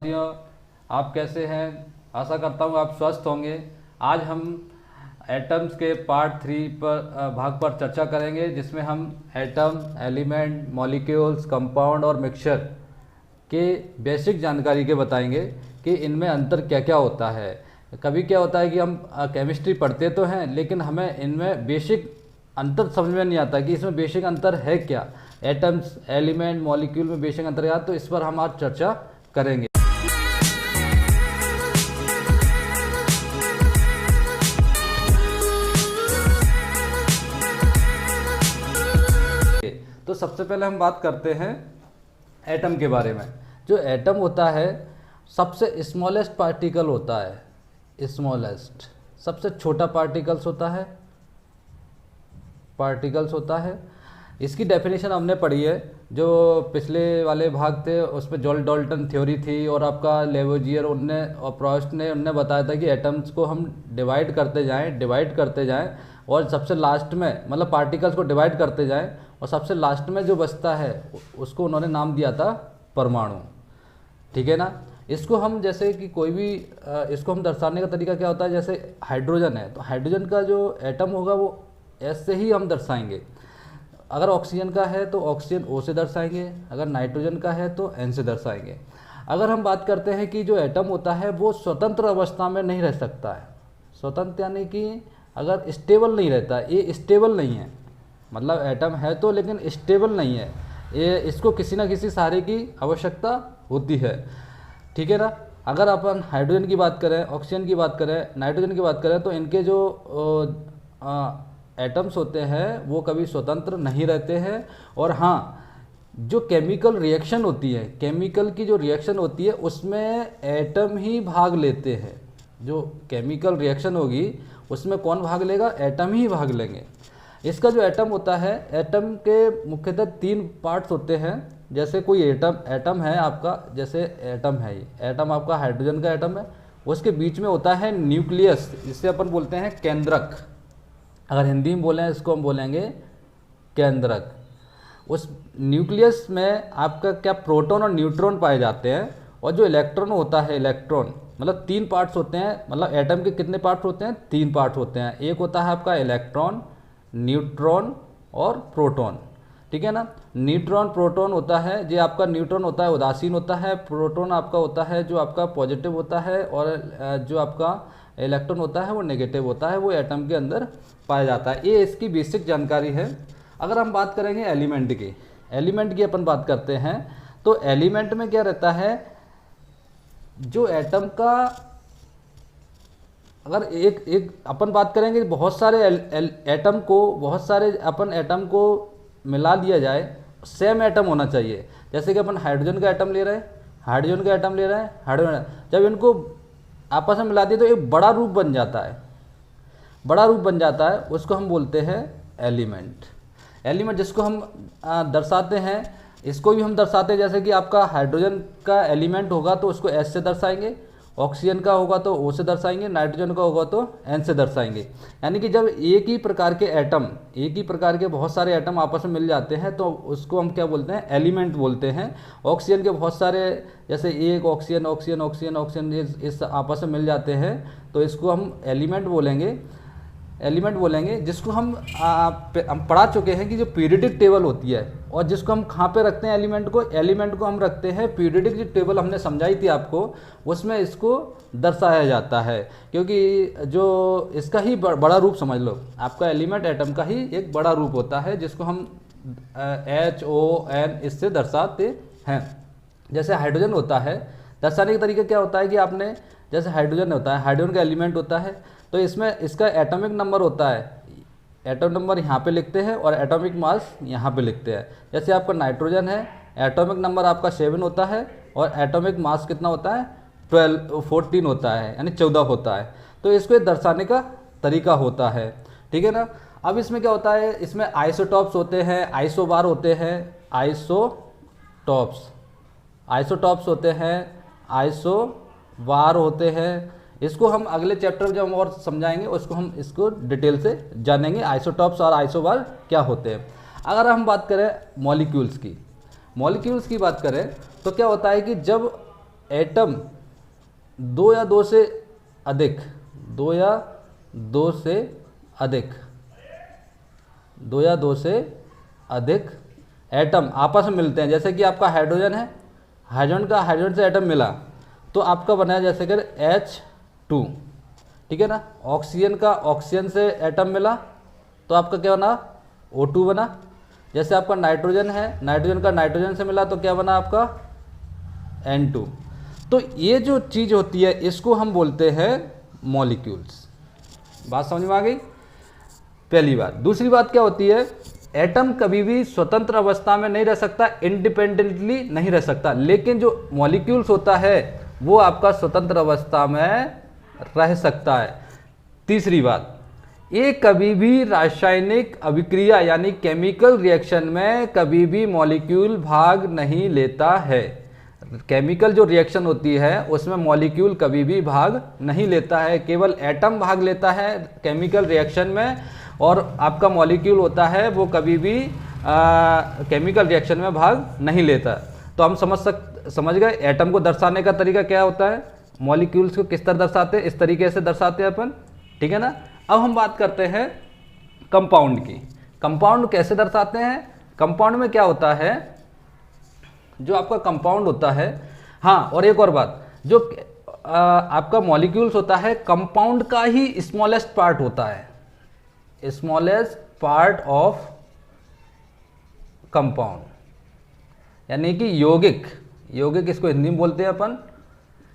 साथियों, आप कैसे हैं? आशा करता हूँ आप स्वस्थ होंगे। आज हम एटम्स के पार्ट 3 पर भाग पर चर्चा करेंगे, जिसमें हम एटम, एलिमेंट, मॉलिक्यूल्स, कंपाउंड और मिक्सचर के बेसिक जानकारी के बताएंगे कि इनमें अंतर क्या क्या होता है। कभी क्या होता है कि हम केमिस्ट्री पढ़ते तो हैं, लेकिन हमें इनमें बेसिक अंतर समझ में नहीं आता कि इसमें बेसिक अंतर है क्या। एटम्स, एलिमेंट, मॉलिक्यूल में बेसिक अंतर क्या, तो इस पर हम आज चर्चा करेंगे। तो सबसे पहले हम बात करते हैं एटम के बारे में। जो एटम होता है सबसे स्मॉलेस्ट पार्टिकल होता है। स्मॉलेस्ट सबसे छोटा पार्टिकल्स होता है। इसकी डेफिनेशन हमने पढ़ी है, जो पिछले वाले भाग थे उसमें जॉल डाल्टन थ्योरी थी, और आपका लेवोजियर उनने और प्रोस्ट ने उनने बताया था कि एटम्स को हम डिवाइड करते जाएं और सबसे लास्ट में, मतलब पार्टिकल्स को डिवाइड करते जाएं और सबसे लास्ट में जो बचता है उसको उन्होंने नाम दिया था परमाणु। ठीक है ना। इसको हम जैसे कि कोई भी इसको हम दर्शाने का तरीका क्या होता है, जैसे हाइड्रोजन है तो हाइड्रोजन का जो एटम होगा वो एस से ही हम दर्शाएंगे। अगर ऑक्सीजन का है तो ऑक्सीजन ओ से दर्शाएंगे, अगर नाइट्रोजन का है तो एन से दर्शाएंगे। अगर हम बात करते हैं कि जो एटम होता है वो स्वतंत्र अवस्था में नहीं रह सकता है। स्वतंत्र यानी कि अगर स्टेबल नहीं रहता, ये स्टेबल नहीं है, मतलब एटम है तो लेकिन स्टेबल नहीं है, ये इसको किसी न किसी सहारे की आवश्यकता होती है। ठीक है ना। अगर अपन हाइड्रोजन की बात करें, ऑक्सीजन की बात करें, नाइट्रोजन की बात करें, तो इनके जो एटम्स होते हैं वो कभी स्वतंत्र नहीं रहते हैं। और हाँ, जो केमिकल रिएक्शन होती है, केमिकल की जो रिएक्शन होती है उसमें एटम ही भाग लेते हैं। जो केमिकल रिएक्शन होगी उसमें कौन भाग लेगा? एटम ही भाग लेंगे। इसका जो एटम होता है, एटम के मुख्यतः 3 पार्ट्स होते हैं। जैसे कोई एटम है आपका, जैसे एटम है, ये एटम आपका हाइड्रोजन का एटम है, उसके बीच में होता है न्यूक्लियस, जिसे अपन बोलते हैं केंद्रक। अगर हिंदी में बोलें इसको हम बोलेंगे केंद्रक। उस न्यूक्लियस में आपका क्या प्रोटॉन और न्यूट्रॉन पाए जाते हैं, और जो इलेक्ट्रॉन होता है, इलेक्ट्रॉन मतलब 3 पार्ट्स होते हैं। मतलब एटम के कितने पार्ट्स होते हैं? 3 पार्ट्स होते हैं। एक होता है आपका इलेक्ट्रॉन, न्यूट्रॉन और प्रोटॉन। ठीक है ना। न्यूट्रॉन प्रोटॉन होता है, जो आपका न्यूट्रॉन होता है उदासीन होता है, प्रोटॉन आपका होता है जो आपका पॉजिटिव होता है, और जो आपका इलेक्ट्रॉन होता है वो नेगेटिव होता है, वो एटम के अंदर पाया जाता है। ये इसकी बेसिक जानकारी है। अगर हम बात करेंगे एलिमेंट की अपन बात करते हैं, तो एलिमेंट में क्या रहता है, जो एटम का अगर एक अपन बात करेंगे, बहुत सारे एटम को मिला लिया जाए, सेम एटम होना चाहिए। जैसे कि अपन हाइड्रोजन का एटम ले रहे हैं, हाइड्रोजन, जब इनको आपस में मिला दिए तो एक बड़ा रूप बन जाता है, उसको हम बोलते हैं एलिमेंट, जिसको हम दर्शाते हैं। इसको भी हम दर्शाते हैं, जैसे कि आपका हाइड्रोजन का एलिमेंट होगा तो उसको एस से दर्शाएंगे, ऑक्सीजन का होगा तो ओ से दर्शाएंगे, नाइट्रोजन का होगा तो एन से दर्शाएंगे। यानी कि जब एक ही प्रकार के बहुत सारे एटम आपस में मिल जाते हैं तो उसको हम क्या बोलते हैं? एलिमेंट बोलते हैं। ऑक्सीजन के बहुत सारे, जैसे एक ऑक्सीजन इस आपस में मिल जाते हैं तो इसको हम एलिमेंट बोलेंगे, जिसको हम पढ़ा चुके हैं कि जो पीरियडिक टेबल होती है, और जिसको हम कहाँ पे रखते हैं एलिमेंट को हम रखते हैं पीरियडिक जो टेबल हमने समझाई थी आपको, उसमें इसको दर्शाया जाता है। क्योंकि जो इसका ही बड़ा रूप समझ लो, आपका एलिमेंट एटम का ही एक बड़ा रूप होता है, जिसको हम HON इससे दर्शाते हैं। जैसे हाइड्रोजन होता है, दर्शाने का तरीका क्या होता है कि आपने, जैसे हाइड्रोजन होता है, हाइड्रोजन का एलिमेंट होता है, तो इसमें इसका एटॉमिक नंबर होता है, एटॉमिक नंबर यहाँ पे लिखते हैं और एटॉमिक मास यहाँ पे लिखते हैं। जैसे आपका नाइट्रोजन है, एटॉमिक नंबर आपका 7 होता है और एटॉमिक मास कितना होता है? 14 होता है, यानी 14 होता है। तो इसको दर्शाने का तरीका होता है। ठीक है ना। अब इसमें क्या होता है, इसमें आइसोटॉप्स होते हैं, आइसोबार होते हैं, आइसोटॉप्स होते हैं, आइसोबार होते हैं। इसको हम अगले चैप्टर में जब हम और समझाएंगे उसको हम इसको डिटेल से जानेंगे, आइसोटॉप्स और आइसोबार क्या होते हैं। अगर हम बात करें मॉलिक्यूल्स की बात करें तो क्या होता है कि जब एटम दो या दो से अधिक, दो या दो से अधिक, दो या दो से अधिक एटम आपस में मिलते हैं। जैसे कि आपका हाइड्रोजन है, हाइड्रोजन से एटम मिला तो आपका बना है जैसे कि H2, ठीक है ना। ऑक्सीजन का ऑक्सीजन से एटम मिला तो आपका क्या बना, O2 बना। जैसे आपका नाइट्रोजन है, नाइट्रोजन का नाइट्रोजन से मिला तो क्या बना आपका N2। तो ये जो चीज़ होती है इसको हम बोलते हैं मॉलिक्यूल्स। बात समझ में आ गई, पहली बात। दूसरी बात क्या होती है, एटम कभी भी स्वतंत्र अवस्था में नहीं रह सकता, इंडिपेंडेंटली नहीं रह सकता, लेकिन जो मॉलिक्यूल्स होता है वो आपका स्वतंत्र अवस्था में रह सकता है। तीसरी बात, ये कभी भी रासायनिक अभिक्रिया यानी केमिकल रिएक्शन में कभी भी मॉलिक्यूल भाग नहीं लेता है। केमिकल जो रिएक्शन होती है उसमें मॉलिक्यूल कभी भी भाग नहीं लेता है, केवल एटम भाग लेता है केमिकल रिएक्शन में, और आपका मॉलिक्यूल होता है वो कभी भी केमिकल रिएक्शन में भाग नहीं लेता। तो हम समझ गए एटम को दर्शाने का तरीका क्या होता है, मॉलिक्यूल्स को किस तरह दर्शाते हैं, इस तरीके से दर्शाते हैं अपन, ठीक है ना। अब हम बात करते हैं कंपाउंड की। कंपाउंड कैसे दर्शाते हैं, कंपाउंड में क्या होता है, जो आपका कंपाउंड होता है, हाँ और एक और बात, जो आपका मॉलिक्यूल्स होता है कंपाउंड का ही स्मॉलेस्ट पार्ट होता है, स्मॉलेस्ट पार्ट ऑफ कंपाउंड, यानी कि यौगिक, यौगिक इसको हिंदी में बोलते हैं अपन,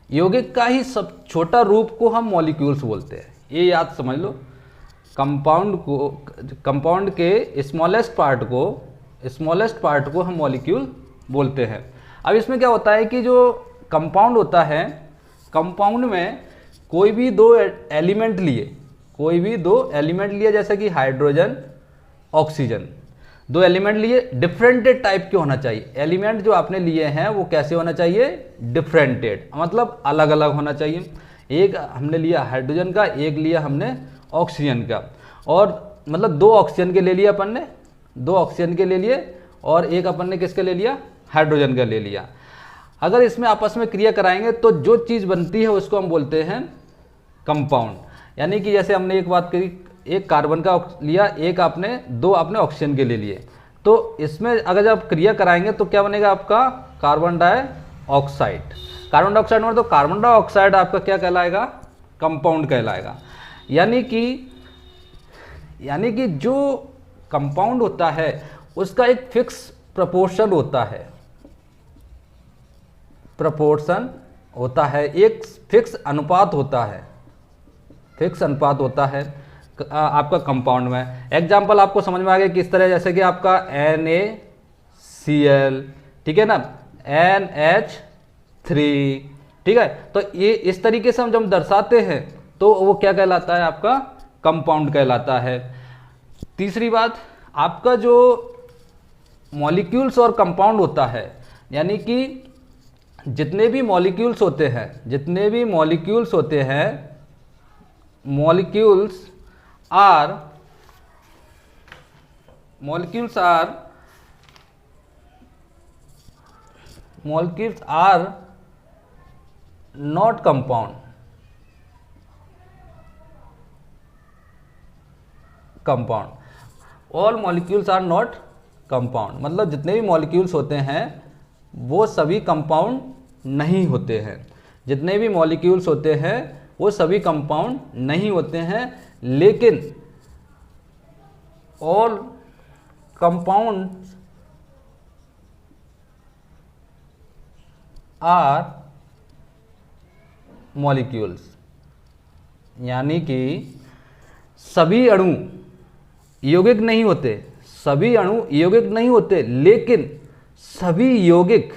यौगिक का ही सब छोटा रूप को हम मॉलिक्यूल्स बोलते हैं। ये याद समझ लो, कंपाउंड के स्मॉलेस्ट पार्ट को हम मॉलिक्यूल बोलते हैं। अब इसमें क्या होता है कि जो कंपाउंड होता है, कंपाउंड में कोई भी दो एलिमेंट लिए, जैसे कि हाइड्रोजन ऑक्सीजन, दो एलिमेंट लिए, डिफरेंटेड टाइप के होना चाहिए। एलिमेंट जो आपने लिए हैं वो कैसे होना चाहिए, डिफरेंटेड, मतलब अलग अलग होना चाहिए। एक हमने लिया हाइड्रोजन का, एक लिया हमने ऑक्सीजन का, और मतलब दो ऑक्सीजन के ले लिया अपन ने, दो ऑक्सीजन के ले लिए, और एक अपन ने किसके ले लिया, हाइड्रोजन का ले लिया। अगर इसमें आपस में क्रिया कराएंगे तो जो चीज़ बनती है उसको हम बोलते हैं कंपाउंड। यानी कि जैसे हमने एक बात करी, एक कार्बन का लिया, दो आपने ऑक्सीजन के ले लिए, तो इसमें अगर जब क्रिया कराएंगे तो क्या बनेगा आपका कार्बन डाइऑक्साइड। कार्बन डाइऑक्साइड में तो कार्बन डाइऑक्साइड आपका क्या कहलाएगा, कंपाउंड कहलाएगा। यानी कि जो कंपाउंड होता है उसका एक फिक्स प्रोपोर्शन होता है, एक फिक्स अनुपात होता है, आपका कंपाउंड में। एग्जाम्पल आपको समझ में आ गया किस तरह, जैसे कि आपका NaCl, ठीक है ना, NH3, ठीक है। तो ये इस तरीके से हम जब दर्शाते हैं तो वो क्या कहलाता है, आपका कंपाउंड कहलाता है। तीसरी बात, आपका जो मॉलिक्यूल्स और कंपाउंड होता है, यानी कि जितने भी मॉलिक्यूल्स होते हैं, molecules are not compound, all molecules are not compound, मतलब जितने भी मॉलिक्यूल्स होते हैं वो सभी कंपाउंड नहीं होते हैं, जितने भी मॉलिक्यूल्स होते हैं वो सभी कंपाउंड नहीं होते हैं, लेकिन ऑल कंपाउंड्स आर मॉलिक्यूल्स, यानी कि सभी अणु यौगिक नहीं होते, लेकिन सभी यौगिक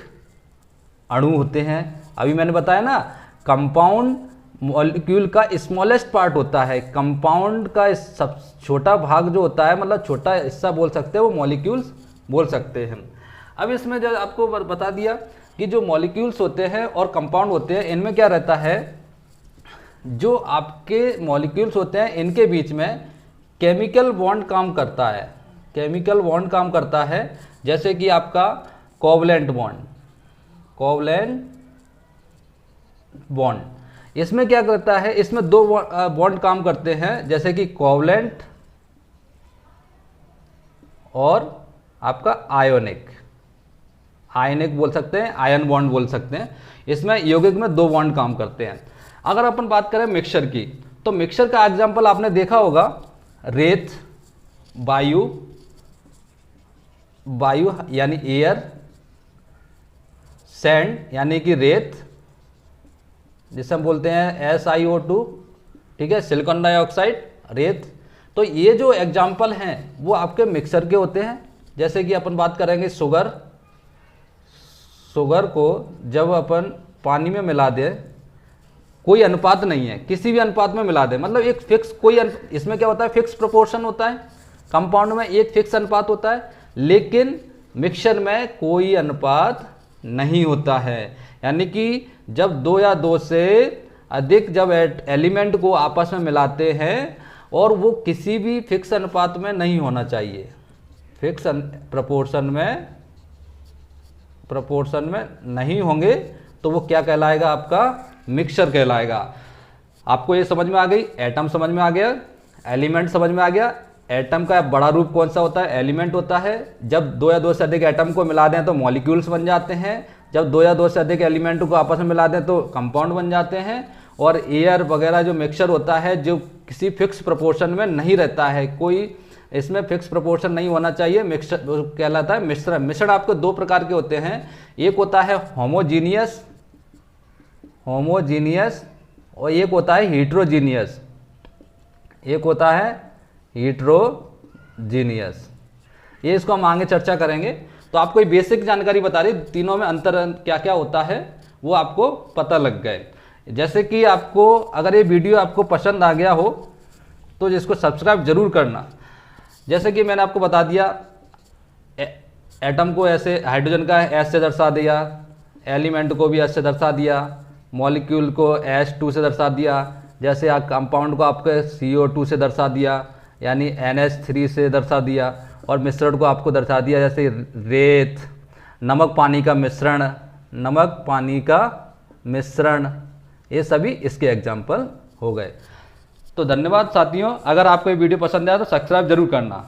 अणु होते हैं। अभी मैंने बताया ना, कंपाउंड मॉलिक्यूल का स्मॉलेस्ट पार्ट होता है, कंपाउंड का सब छोटा भाग जो होता है, मतलब छोटा हिस्सा बोल सकते हैं, वो मॉलिक्यूल्स बोल सकते हैं। अब इसमें जब आपको बता दिया कि जो मॉलिक्यूल्स होते हैं और कंपाउंड होते हैं, इनमें क्या रहता है, जो आपके मॉलिक्यूल्स होते हैं इनके बीच में केमिकल बॉन्ड काम करता है, जैसे कि आपका कोवलेंट बॉन्ड। इसमें क्या करता है, इसमें दो बॉन्ड काम करते हैं, जैसे कि कोवलेंट और आपका आयोनिक, आयनिक बोल सकते हैं, आयन बॉन्ड बोल सकते हैं। इसमें यौगिक में दो बॉन्ड काम करते हैं। अगर अपन बात करें मिक्सचर की, तो मिक्सचर का एग्जांपल आपने देखा होगा, रेत, वायु, वायु यानी एयर, सैंड यानी कि रेत, जिसे हम बोलते हैं SiO2, ठीक है, सिलिकॉन डाइऑक्साइड, रेत। तो ये जो एग्जाम्पल हैं वो आपके मिक्सर के होते हैं। जैसे कि अपन बात करेंगे शुगर, शुगर को जब अपन पानी में मिला दें, कोई अनुपात नहीं है, किसी भी अनुपात में मिला दें, मतलब एक फिक्स कोई इसमें क्या होता है, फिक्स प्रोपोर्शन होता है, कंपाउंड में एक फिक्स अनुपात होता है, लेकिन मिक्सचर में कोई अनुपात नहीं होता है। यानी कि जब दो या दो से अधिक जब एलिमेंट को आपस में मिलाते हैं, और वो किसी भी फिक्स अनुपात में नहीं होना चाहिए, फिक्स प्रोपोर्शन में नहीं होंगे, तो वो क्या कहलाएगा, आपका मिक्सचर कहलाएगा। आपको ये समझ में आ गई, एटम समझ में आ गया, एलिमेंट समझ में आ गया। एटम का बड़ा रूप कौन सा होता है, एलिमेंट होता है। जब दो या दो से अधिक एटम को मिला दें तो मॉलिक्यूल्स बन जाते हैं। जब दो या दो से अधिक एलिमेंट को आपस में मिला दें तो कंपाउंड बन जाते हैं। और एयर वगैरह जो मिक्सचर होता है, जो किसी फिक्स प्रोपोर्शन में नहीं रहता है, कोई इसमें फिक्स प्रोपोर्शन नहीं होना चाहिए, मिक्सचर कहलाता है मिश्रण। मिश्रण आपको दो प्रकार के होते हैं, एक होता है होमोजीनियस और एक होता है हीट्रोजीनियस, ये इसको हम आगे चर्चा करेंगे। तो आपको ये बेसिक जानकारी बता रही, तीनों में अंतर क्या क्या होता है वो आपको पता लग गए। जैसे कि आपको अगर ये वीडियो आपको पसंद आ गया हो तो इसको सब्सक्राइब जरूर करना। जैसे कि मैंने आपको बता दिया, एटम को ऐसे हाइड्रोजन का S से दर्शा दिया, एलिमेंट को भी S से दर्शा दिया, मॉलिक्यूल को H2 से दर्शा दिया, जैसे कंपाउंड को आपके CO2 से दर्शा दिया, यानी NH3 से दर्शा दिया, और मिश्रण को आपको दर्शा दिया जैसे रेत, नमक पानी का मिश्रण, ये सभी इसके एग्जाम्पल हो गए। तो धन्यवाद साथियों, अगर आपको ये वीडियो पसंद आया तो सब्सक्राइब जरूर करना।